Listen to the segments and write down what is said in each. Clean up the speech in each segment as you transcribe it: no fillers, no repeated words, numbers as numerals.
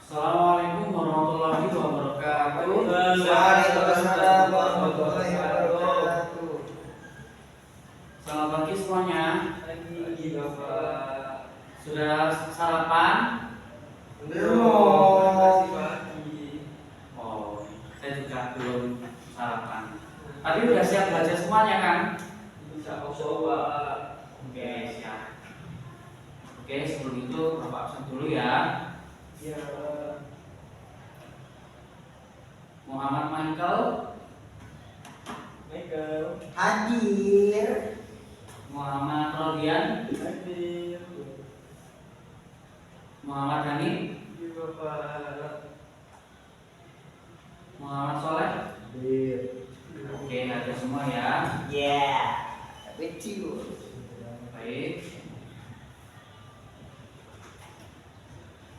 Assalamualaikum warahmatullahi wabarakatuh. Waalaikumsalam warahmatullahi wabarakatuh. Selamat pagi semuanya. Pagi Bapak. Sudah sarapan? Belum. Masih pagi. Oh, saya juga belum sarapan. Tapi udah siap belajar semuanya kan? Bisa coba. Oke, siap. Oke, sebelum itu Bapak absen dulu ya. Ya. Muhammad Michael, Michael. Hadir. Muhammad Rodian, Hadir. Muhammad Hani, Iya Bapak. Muhammad Soleh. Hadir. Oke, ada semua ya. Yeah. Kecil. Baik.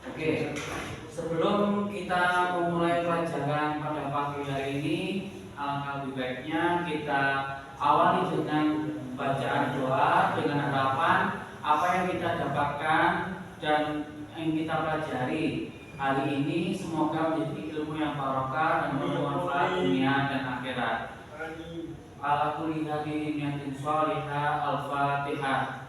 Oke, sebelum kita memulai pelajaran pada pagi hari ini, alangkah lebih baiknya kita awali dengan bacaan doa dengan harapan apa yang kita dapatkan dan yang kita pelajari hari ini semoga menjadi ilmu yang barokah dan bermanfaat dunia dan akhirat. Ala kulli hadhihi niyatin shalihah. Al-Fatihah.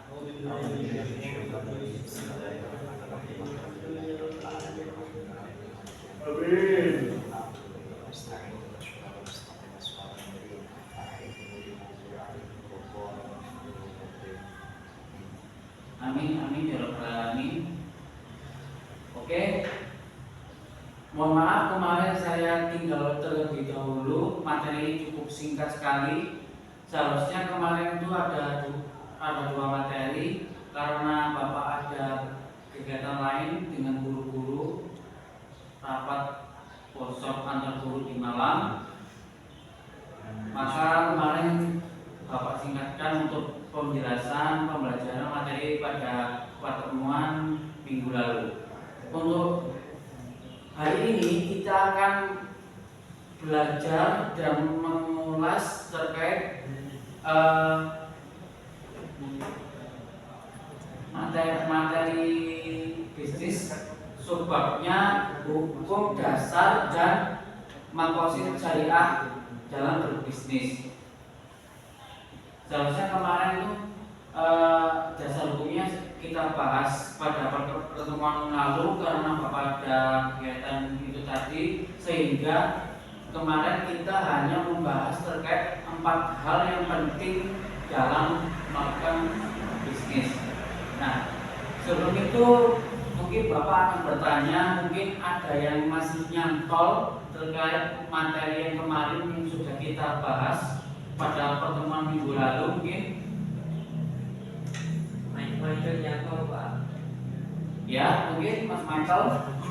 Amin. Amin amin ya rabbal alamin. Oke. Mohon maaf kemarin saya tinggal terlebih dahulu, materi ini cukup singkat sekali. Seharusnya kemarin itu ada dua materi karena Bapak ada kegiatan lain dengan guru-guru, rapat workshop antar guru di malam. Maka kemarin Bapak singkatkan untuk penjelasan pembelajaran materi pada pertemuan minggu lalu. Untuk hari ini kita akan belajar dan mengulas terkait materi bisnis, subbabnya hukum dasar dan maqasid syariah dalam berbisnis. Seharusnya kemarin itu dasar hukumnya kita bahas pada pertemuan lalu karena Bapak ada kegiatan itu tadi, sehingga kemarin kita hanya membahas terkait 4 hal yang penting dalam melakukan bisnis. Nah, sebelum itu mungkin Bapak akan bertanya, mungkin ada yang masih nyantol terkait materi yang kemarin yang sudah kita bahas pada pertemuan minggu lalu mungkin. Michael nyantol Pak. Ya, mungkin Mas Michael.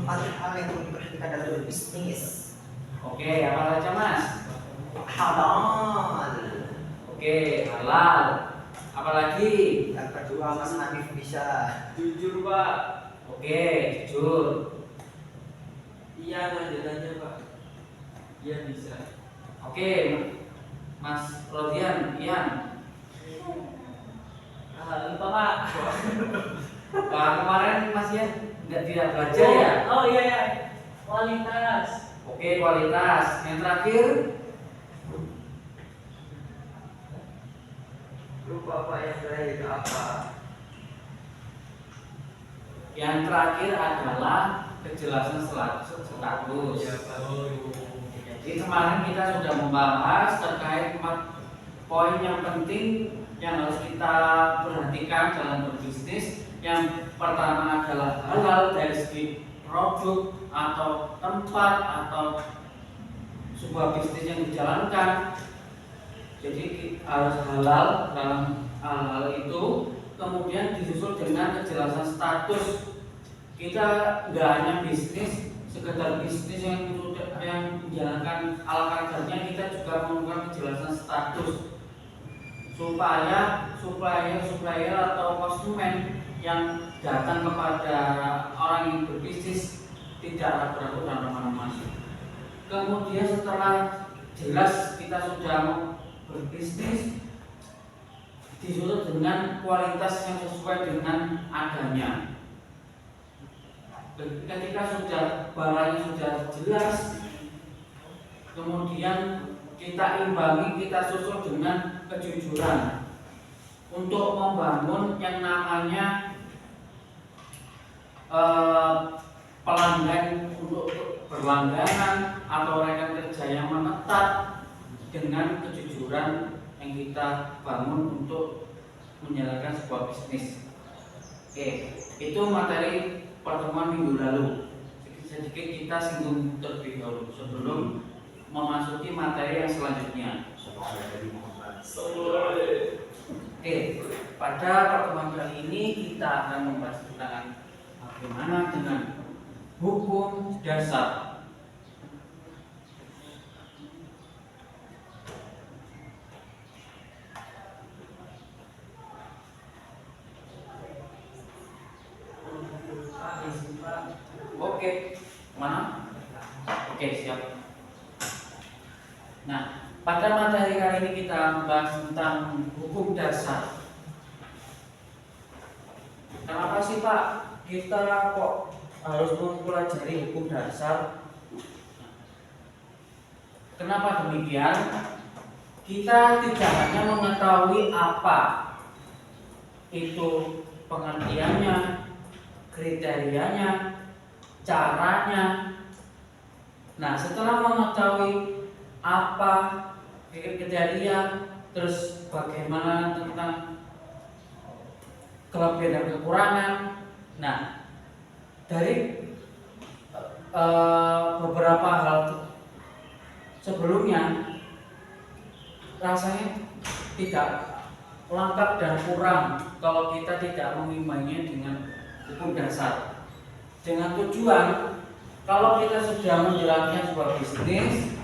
4 hal yang perlu diperhatikan dalam berbisnis. Oke, apa saja Mas? Halal. Oke, halal. Apalagi? Yang kedua Mas Hanif bisa. Jujur Pak. Oke, jujur. Iya lanjutannya Pak. Iya bisa. Oke, Mas Rodian, Ian. Lupa Pak. Wah, kemarin Mas Ian tidak belajar ya? Oh iya ya. Kualitas. Oke, kualitas. Yang terakhir, Lupa Pak yang terakhir apa? yang terakhir adalah kejelasan status. Iya Pak. Jadi kemarin kita sudah membahas terkait 4 poin yang penting yang harus kita perhatikan dalam berbisnis. Yang pertama adalah halal dari segi produk atau tempat atau sebuah bisnis yang dijalankan. Jadi harus halal dalam hal itu. Kemudian disusul dengan kejelasan status. Kita nggak hanya bisnis sekedar bisnis yang menjalankan ala kadarnya, kita juga memerlukan kejelasan status supaya supplier atau konsumen yang datang kepada orang yang berbisnis tidak ragu-ragu dan aman-aman. Kemudian setelah jelas kita sudah berbisnis, disusul dengan kualitas yang sesuai dengan adanya. Ketika sudah barangnya sudah jelas, kemudian kita imbangi, kita susul dengan kejujuran untuk membangun yang namanya pelanggan untuk berlangganan atau rekan kerja yang menetap dengan kejujuran yang kita bangun untuk menjalankan sebuah bisnis. Oke, itu materi pertemuan minggu lalu. Sedikit kita singgung terlebih dahulu sebelum memasuki materi yang selanjutnya. Oke, pada pertemuan kali ini kita akan membahas tentang bagaimana dengan hukum dasar. Oke, mana? Oke, siap. Nah, pada materi kali ini kita membahas tentang hukum dasar. Kenapa sih Pak kita kok harus mempelajari hukum dasar? Kenapa demikian? Kita tidak hanya mengetahui apa itu pengertiannya, kriterianya, caranya. Nah, setelah mengetahui apa kriteria, terus bagaimana tentang kelebihan dan kekurangan. Nah, dari beberapa hal sebelumnya rasanya tidak lengkap dan kurang kalau kita tidak mengimbanginya dengan hukum dasar. Dengan tujuan kalau kita sudah menjalankan sebuah bisnis,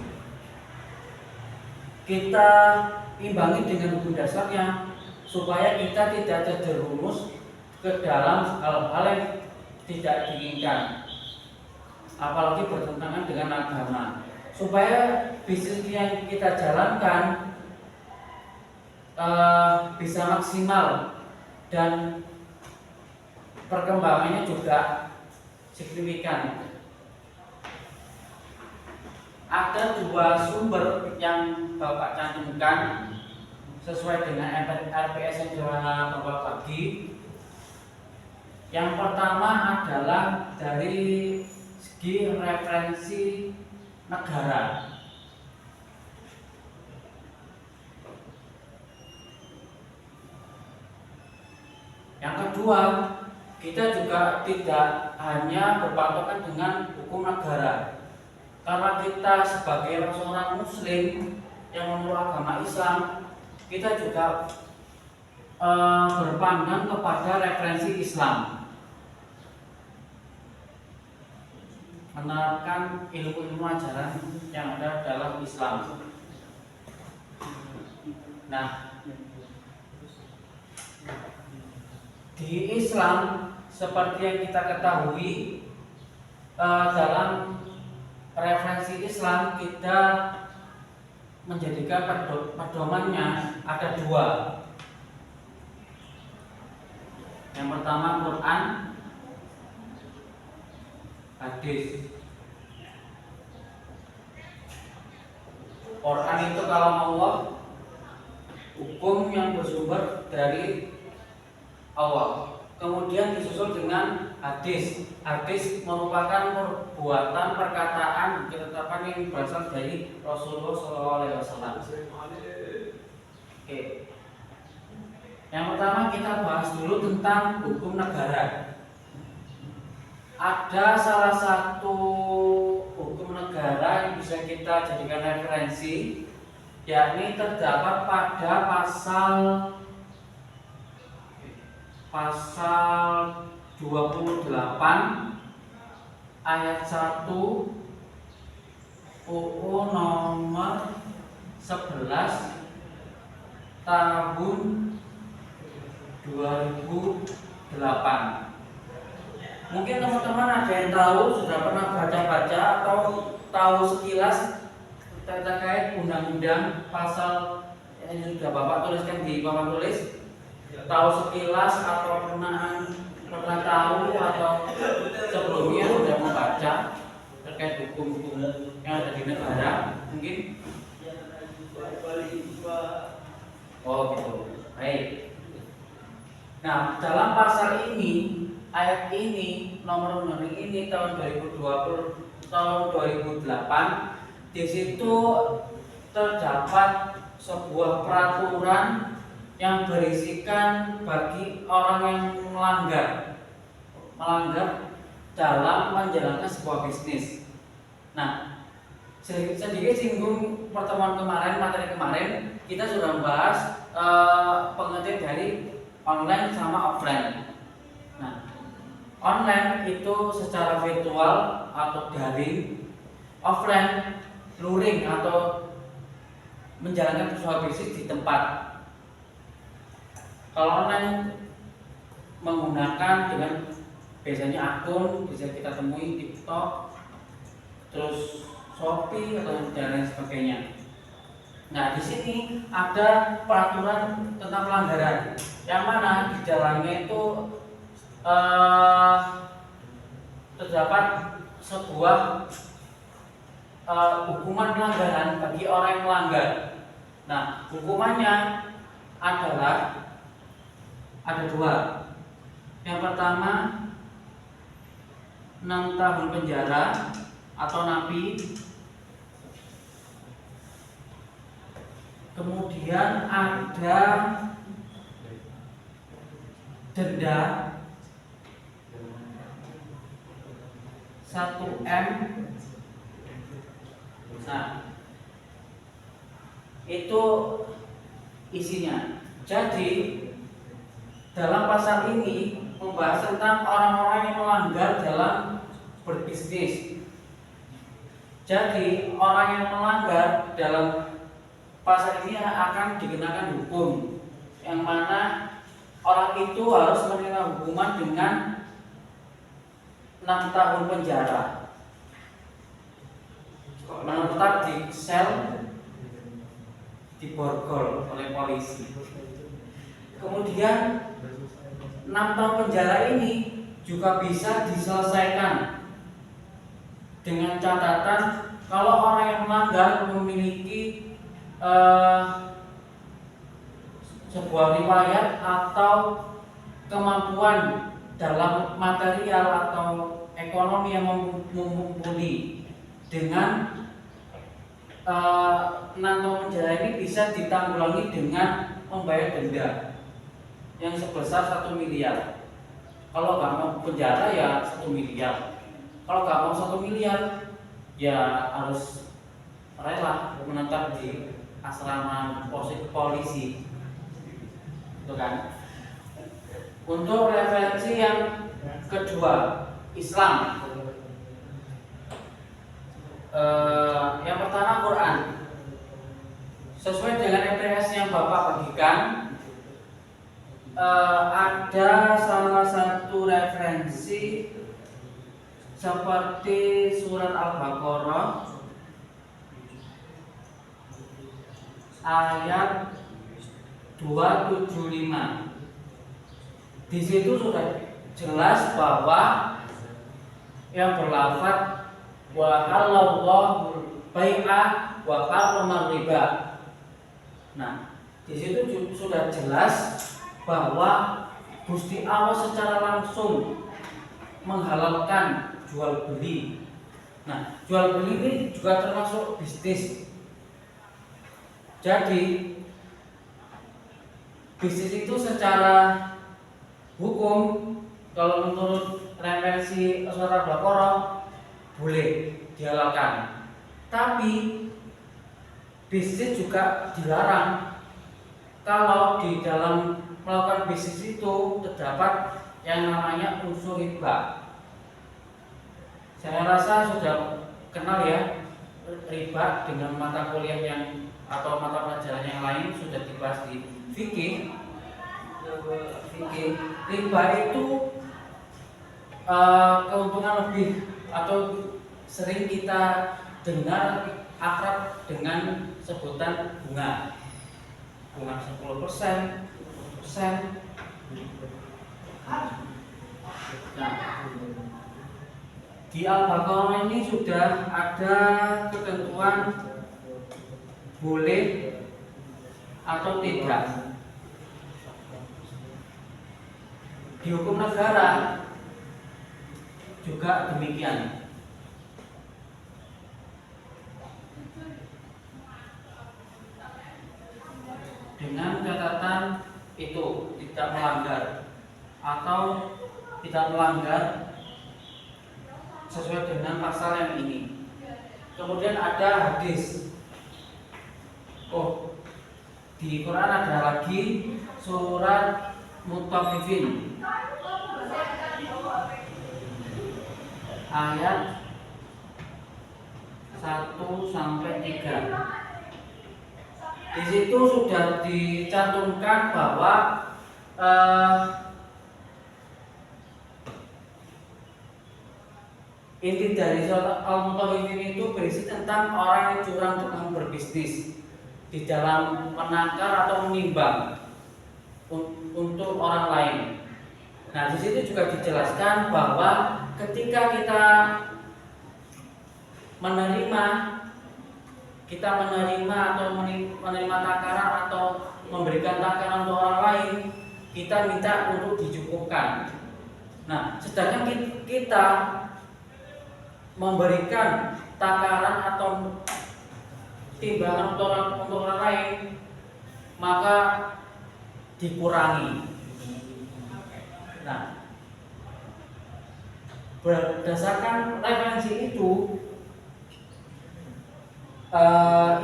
kita imbangi dengan hukum dasarnya supaya kita tidak terjerumus ke dalam hal-hal yang tidak diinginkan, apalagi bertentangan dengan agama. Supaya bisnis yang kita jalankan bisa maksimal dan perkembangannya juga signifikan. Ada dua sumber yang Bapak cantumkan sesuai dengan RPS yang telah Bapak bagi. Yang pertama adalah dari segi referensi negara. Yang kedua, kita juga tidak hanya berpatokan dengan hukum negara. Karena kita sebagai seorang muslim yang memeluk agama Islam, kita juga berpandang kepada referensi Islam, menerapkan ilmu-ilmu ajaran yang ada dalam Islam. Nah, di Islam seperti yang kita ketahui, dalam referensi Islam kita menjadikan pedomannya ada dua. Yang pertama Quran, hadis. Quran itu kalam Allah, hukum yang bersumber dari Allah. Kemudian disusul dengan hadis. Hadis merupakan perbuatan, perkataan, ketetapan yang berasal dari Rasulullah SAW. Oke. Yang pertama kita bahas dulu tentang hukum negara. Ada salah satu hukum negara yang bisa kita jadikan referensi, yakni terdapat pada pasal 28 ayat 1 UU nomor 11 tahun 2008. Mungkin teman-teman ada yang tahu, sudah pernah baca-baca atau tahu sekilas terkait undang-undang pasal yang sudah Bapak tuliskan di Bapak tulis. Tahu sekilas atau pernah pernah tahu atau sebelumnya sudah membaca terkait hukum-hukum yang ada di negara mungkin? Oh gitu, baik. Nah, dalam pasal ini, ayat ini, nomor undang-undang ini tahun 2020, tahun 2008, di situ terdapat sebuah peraturan yang berisikan bagi orang yang melanggar dalam menjalankan sebuah bisnis. Nah, sedikit singgung pertemuan kemarin, materi kemarin kita sudah membahas pengertian dari online sama offline. Nah, online itu secara virtual atau daring, offline luring atau menjalankan sebuah bisnis di tempat. Kalau online menggunakan dengan biasanya akun bisa kita temui TikTok, terus Shopee atau dan lain sebagainya. Nah, di sini ada peraturan tentang pelanggaran yang mana di dalamnya itu terdapat sebuah hukuman pelanggaran bagi orang yang melanggar. Nah, hukumannya adalah ada dua. Yang pertama 6 tahun penjara atau napi. Kemudian ada denda 1 M. Nah, itu isinya. Jadi dalam pasal ini membahas tentang orang-orang yang melanggar dalam berbisnis. Jadi orang yang melanggar dalam pasal ini akan dikenakan hukum yang mana orang itu harus menerima hukuman dengan 6 tahun penjara, menetap di sel, diborgol oleh polisi. Kemudian 6 tahun penjara ini juga bisa diselesaikan dengan catatan kalau orang yang melanggar memiliki sebuah riwayat atau kemampuan dalam material atau ekonomi yang mumpuni. Dengan 6 tahun penjara ini bisa ditanggulangi dengan membayar denda yang sebesar 1 miliar. Kalau nggak mau penjara ya 1 miliar. Kalau nggak mau 1 miliar ya harus rela menetap di asrama polisi, itu kan. Untuk referensi yang kedua, Islam. Yang pertama Quran. Sesuai dengan EPS yang Bapak bagikan, ada salah satu referensi seperti surat Al-Baqarah ayat 275. Di situ sudah jelas bahwa yang berlafaz wa halallahu bai'a wa harrama riba. Nah, di situ sudah jelas bahwa Gusti Allah secara langsung menghalalkan jual beli. Nah, jual beli ini juga termasuk bisnis. Jadi bisnis itu secara hukum kalau menurut referensi surat Al-Baqarah boleh dihalalkan. Tapi bisnis juga dilarang kalau di dalam melakukan bisnis itu terdapat yang namanya unsur riba. Saya rasa sudah kenal ya riba dengan mata kuliah yang atau mata pelajaran yang lain sudah dibahas di fikih. Riba itu keuntungan lebih atau sering kita dengar akrab dengan sebutan bunga 10%, 10%. Nah, di Al-Baqarah ini sudah ada ketentuan boleh atau tidak. Di hukum negara juga demikian. Dengan catatan itu tidak melanggar atau tidak melanggar sesuai dengan pasal yang ini. Kemudian ada hadis. Oh, di Quran ada lagi surat Mutaffifin ayat 1 sampai 3. Di situ sudah dicantumkan bahwa inti dari surat Al-Mutaffifin itu berisi tentang orang yang curang dalam berbisnis di dalam menakar atau menimbang untuk orang lain. Nah, di situ juga dijelaskan bahwa ketika kita menerima atau menerima takaran atau memberikan takaran untuk orang lain, kita minta untuk dicukupkan. Nah, sedangkan kita memberikan takaran atau timbangan untuk orang lain, maka dikurangi. Nah, berdasarkan referensi itu,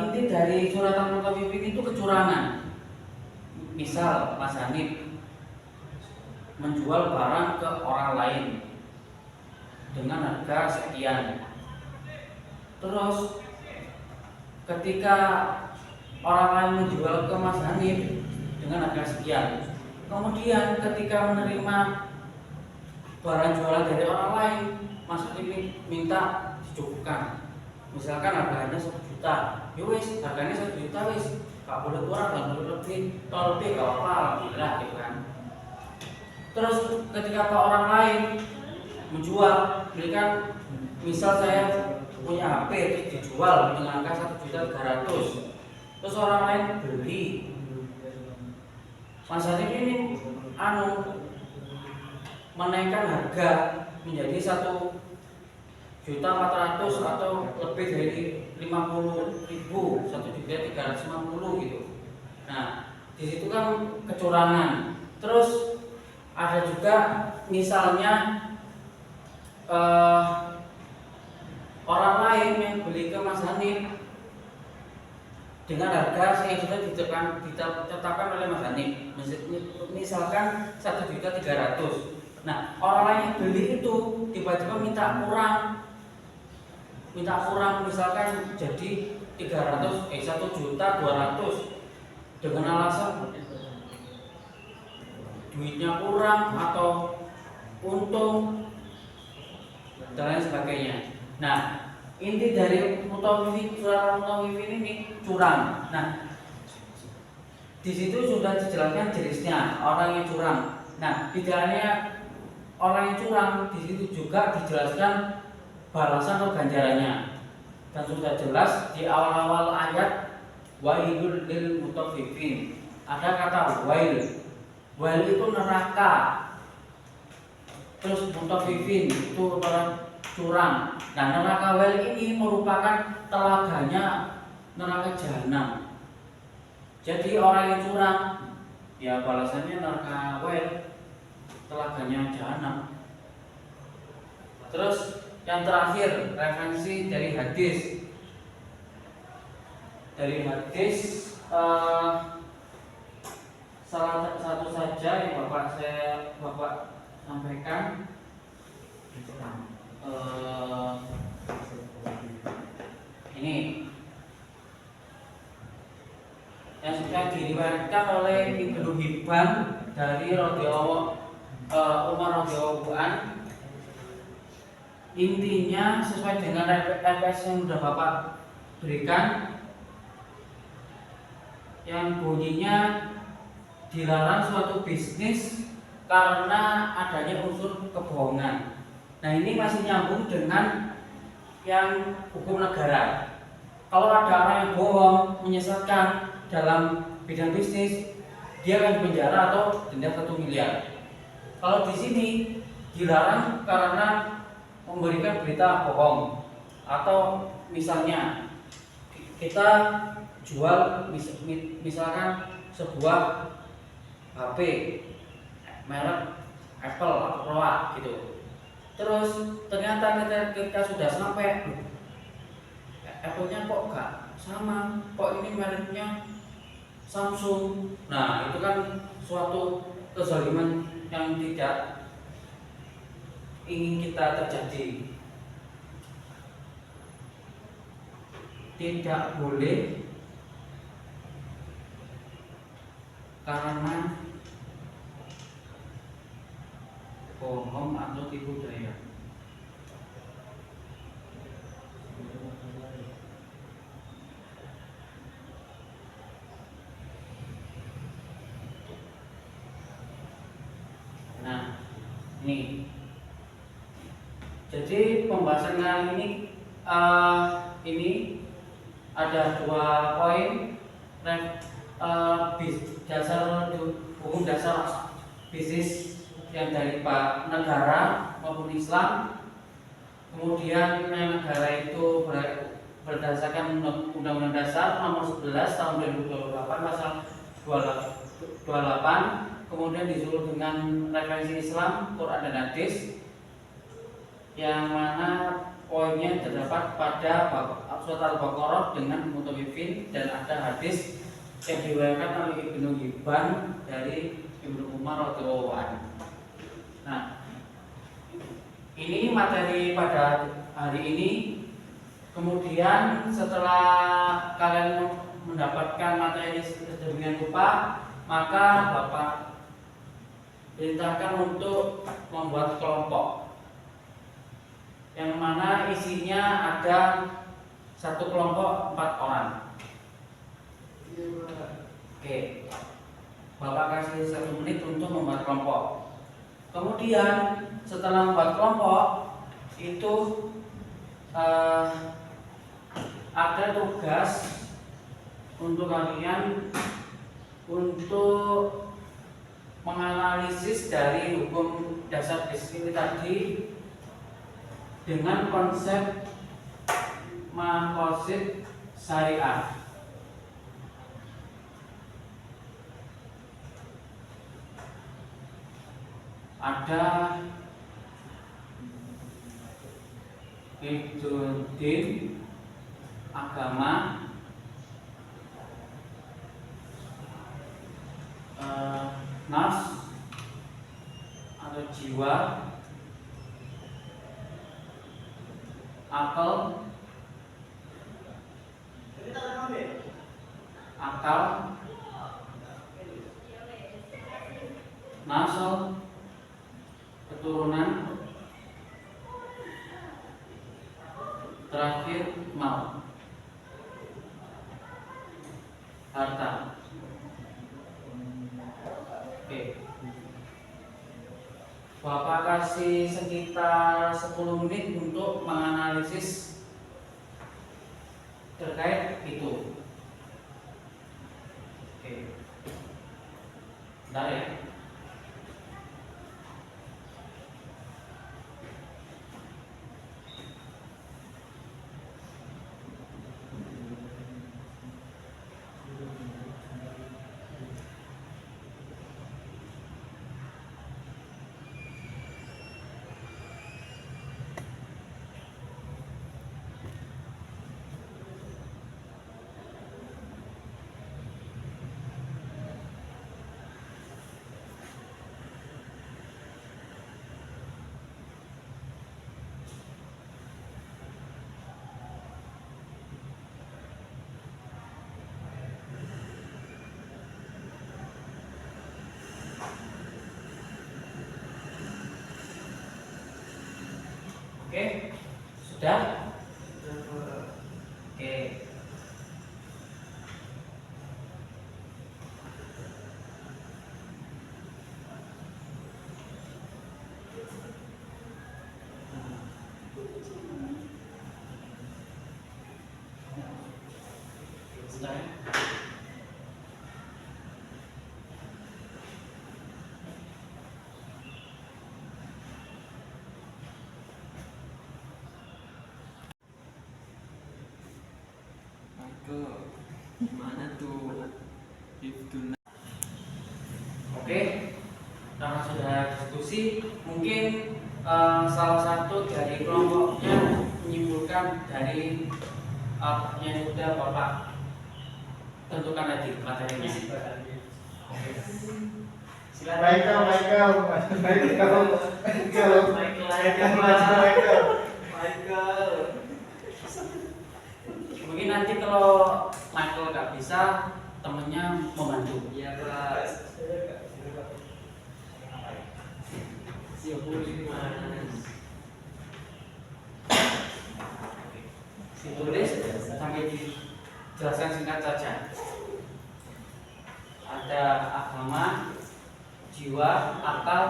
inti dari surat Al-Mutaffifin itu kecurangan. Misal Mas Hanif menjual barang ke orang lain dengan harga sekian. Terus ketika orang lain menjual ke Mas Hanif dengan harga sekian, kemudian ketika menerima barang jualan dari orang lain, Mas Hanif minta dicukupkan. Misalkan harganya 1 juta, ya wis harganya 1 juta wis, gak boleh kurang, gak boleh lebih, kalau lebih gak apa-apa, alhamdulillah gitu kan. Terus ketika ke orang lain menjual, belikan, misal saya punya HP terus dijual dengan angka 1.300.000, terus orang lain beli, Mas Hanif ini menaikkan harga menjadi 1.400.000 atau lebih dari 50.000, 1.350.000 gitu. Nah, di situ kan kecurangan. Terus ada juga misalnya orang lain yang beli ke Mas Hanif dengan harga yang sudah ditetapkan oleh Mas Hanif, misalkan 1.300.000. Nah, orang lain yang beli itu tiba-tiba minta kurang, misalkan jadi 1.200.000 dengan alasan duitnya kurang atau untung dan lain sebagainya. Nah, inti dari surat Mutaffifin ini curang. Nah, di situ sudah dijelaskan jenisnya orang yang curang. Nah, di dalamnya orang yang curang di situ juga dijelaskan balasan atau ganjarannya. Dan sudah jelas di awal-awal ayat wailul lil mutaffifin. Ada kata wail. Wail itu neraka. Terus mutaffifin itu orang curang. Nah, neraka wail ini merupakan telaganya neraka jahanam. Jadi orang yang curang, ya balasannya neraka wail, telaganya jahanam. Terus yang terakhir referensi dari hadis. Salah satu saja yang Bapak sampaikan. Ini yang sudah diriwayatkan oleh Ibnu Hibban dari Umar radhiyallahu an. Intinya sesuai dengan referensi yang sudah Bapak berikan, yang bunyinya dilarang suatu bisnis karena adanya unsur kebohongan. Nah, ini masih nyambung dengan yang hukum negara. Kalau ada orang yang bohong, menyesatkan dalam bidang bisnis, dia akan dipenjara atau denda 1 miliar. Kalau di sini dilarang karena memberikan berita bohong, atau misalnya kita jual misalkan sebuah HP merek Apple atau Proa gitu. Terus ternyata kita sudah sampai, Apple-nya kok gak sama, kok ini mereknya Samsung. Nah, itu kan suatu kezaliman yang tidak ingin kita terjadi. Tidak boleh karena bohong atau tipu daya. Nah, jadi pembahasan kali ini ada 2 poin, dasar hukum dasar bisnis yang dari Pak negara maupun Islam. Kemudian negara itu berdasarkan Undang-Undang Dasar Nomor 11 Tahun 2028 Pasal 28. Kemudian disuruh dengan referensi Islam, Quran dan hadis, yang mana poinnya terdapat pada surat Al-Baqarah dengan mutawifin, dan ada hadis yang diriwayatkan oleh Ibnu Hibban dari Ibnu Umar radhiyallahu anhu. Nah, ini materi pada hari ini. Kemudian setelah kalian mendapatkan materi sedemikian rupa, maka Bapak perintahkan untuk membuat kelompok, yang mana isinya ada satu kelompok 4 orang. Oke, Bapak kasih 1 menit untuk membuat kelompok. Kemudian setelah membuat kelompok itu ada tugas untuk kalian untuk menganalisis dari hukum dasar bisnis tadi dengan konsep maqasid syariah. Ada Din, agama, nafs atau jiwa, akal, nasal, keturunan, terakhir mal, harta. Oke, Bapak kasih sekitar 10 menit untuk menganalisis terkait itu. Oke, bentar ya. Oke, sudah? Oke. Bentar ya. Michael, mana tuh? Itu Oke, karena sudah diskusi, mungkin salah satu dari kelompoknya menyimpulkan dari yang sudah Bapak tentukan tadi materinya. Michael. Mungkin nanti kalau Michael nggak bisa, temennya membantu. Iya Pak. Ditulis sampai dijelaskan singkat saja. Ada agama, jiwa, akal,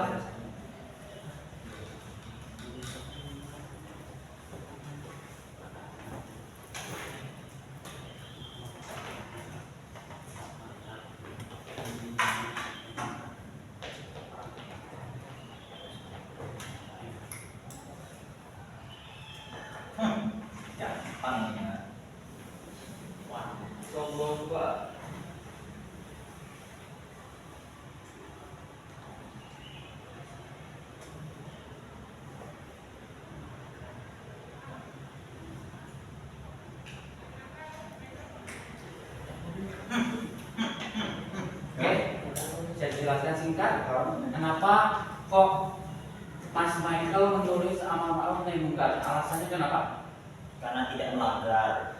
Gampang ya. Sombong Pak. Oke, saya jelaskan singkat. Kenapa kok Mas Michael menulis amar ma'ruf nahi munkar? Alasannya kenapa? Karena tidak melanggar,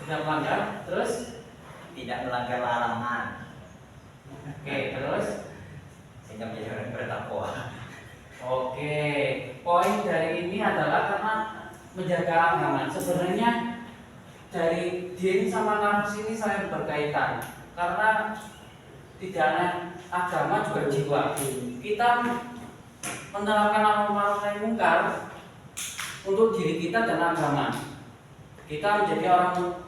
Tidak melanggar. Terus, tidak melanggar larangan, oke, terus. sehingga menjadi orang bertakwa. Oke, poin dari ini adalah karena menjaga agama. Sebenarnya dari din sama nafs ini saling berkaitan. Karena tidak hanya agama juga jiwa. Kita menerapkan amar ma'ruf nahi munkar untuk diri kita dan agama. Kita menjadi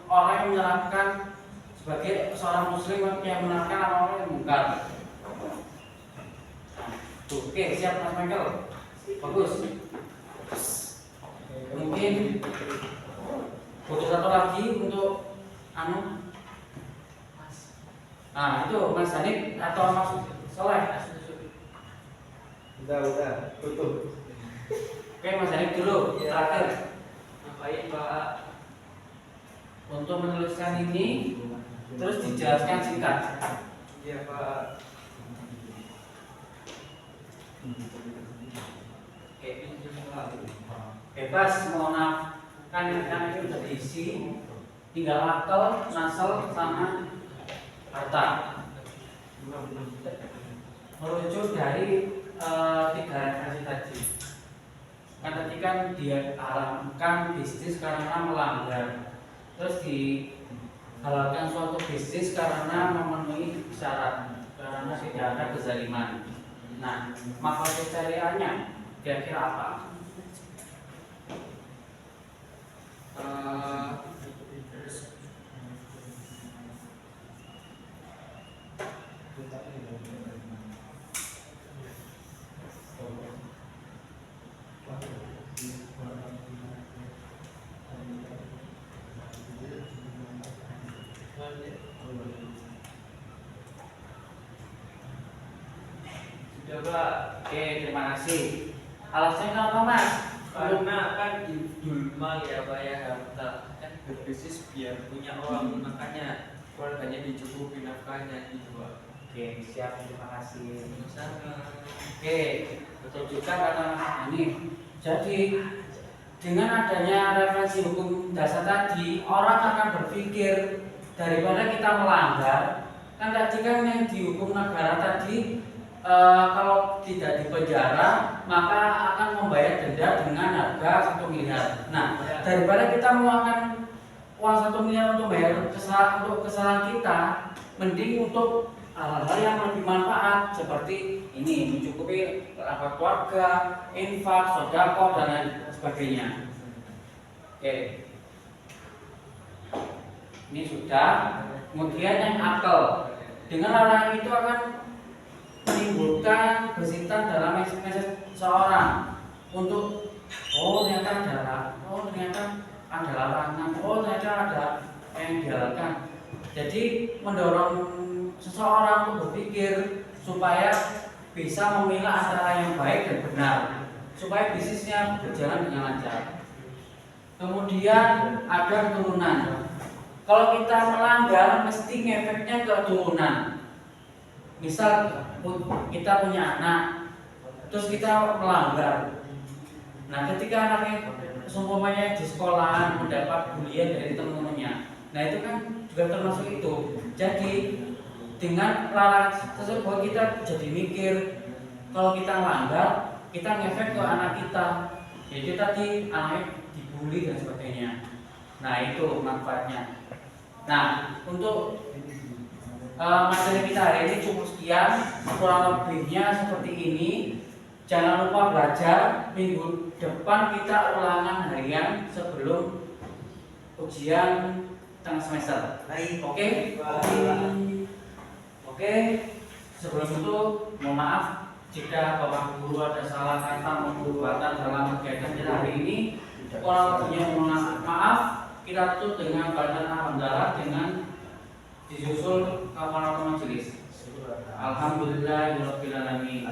orang yang menerapkan sebagai seorang muslim yang menerapkan amar ma'ruf nahi munkar. Oke, siap Mas Michael. Bagus. Mungkin butuh satu lagi untuk Nah, itu Mas Hanif atau Mas Soleh? Udah, tutup. Oke, Mas Hanif dulu, terakhir. Ngapain Pak? Untuk menuliskan ini, terus dijelaskan singkat. Iya Pak. Oke, bebas mau kan itu udah diisi, tinggal akal, nasal, sama harta. Merujuk dari tiga referensi tadi. Kan tadi kan dia haramkan bisnis karena melanggar, terus dihalalkan suatu bisnis karena memenuhi syarat, karena tidak ada kezaliman. Nah, maksud syariahnya kira-kira apa? Sudah Pak. Oke, terima kasih. Alasannya kenapa Mas? Karena kan dulma ya Pak ya, harta kan berbisnis biar punya uang, makanya keluarganya dicukupi nafkahnya gitu Pak. Oke, siap, terima kasih. Sama. Oke, betul juga kata Mas Hanif. Jadi dengan adanya referensi hukum dasar tadi, orang akan berpikir daripada kita melanggar, kan tadi kan yang dihukum negara tadi kalau tidak dipenjara maka akan membayar denda dengan harga 1 miliar. Nah, daripada kita mengeluarkan uang 1 miliar untuk bayar kesalahan kita, mending untuk hal-hal yang lebih manfaat seperti ini, mencukupi keluarga, infak, sedekah dan lain sebagainya. Oke. Ini sudah. Kemudian yang akal. Dengan larangan itu akan menimbulkan kesulitan dalam mindset seorang untuk ternyata ada larangan, ternyata ada yang dihalalkan. Jadi mendorong seseorang untuk berpikir supaya bisa memilah antara yang baik dan benar, supaya bisnisnya berjalan dengan lancar. Kemudian ada keturunan. Kalau kita melanggar mesti ngefeknya ke keturunan. Misal kita punya anak, terus kita melanggar. Nah, ketika anaknya seumpamanya di sekolahan mendapat bulian dari teman-temannya, nah itu kan juga termasuk itu. Jadi dengan larangan tersebut kita jadi mikir kalau kita melanggar, kita ngefek ke anak kita. Jadi tadi anaknya dibully dan sebagainya. Nah itu manfaatnya. Nah untuk materi kita hari ini cukup sekian, kurang lebihnya seperti ini. Jangan lupa belajar, minggu depan kita ulangan harian sebelum ujian tengah semester. Oke? Oke. Sebelum itu mohon maaf jika Bapak Guru ada salah kata maupun perbuatan dalam kegiatan kita hari ini. Kurang lebihnya mohon maaf. Kita tutup dengan bacaan alhamdulillah dengan disusul kafaratul majelis. Alhamdulillahirabbil alamin.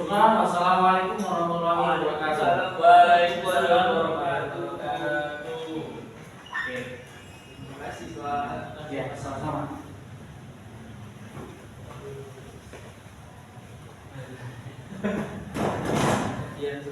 Wassalamualaikum warahmatullahi wabarakatuh. Waalaikumsalam warahmatullahi wabarakatuh. Terima kasih Pak. Ya, sama-sama. Iya,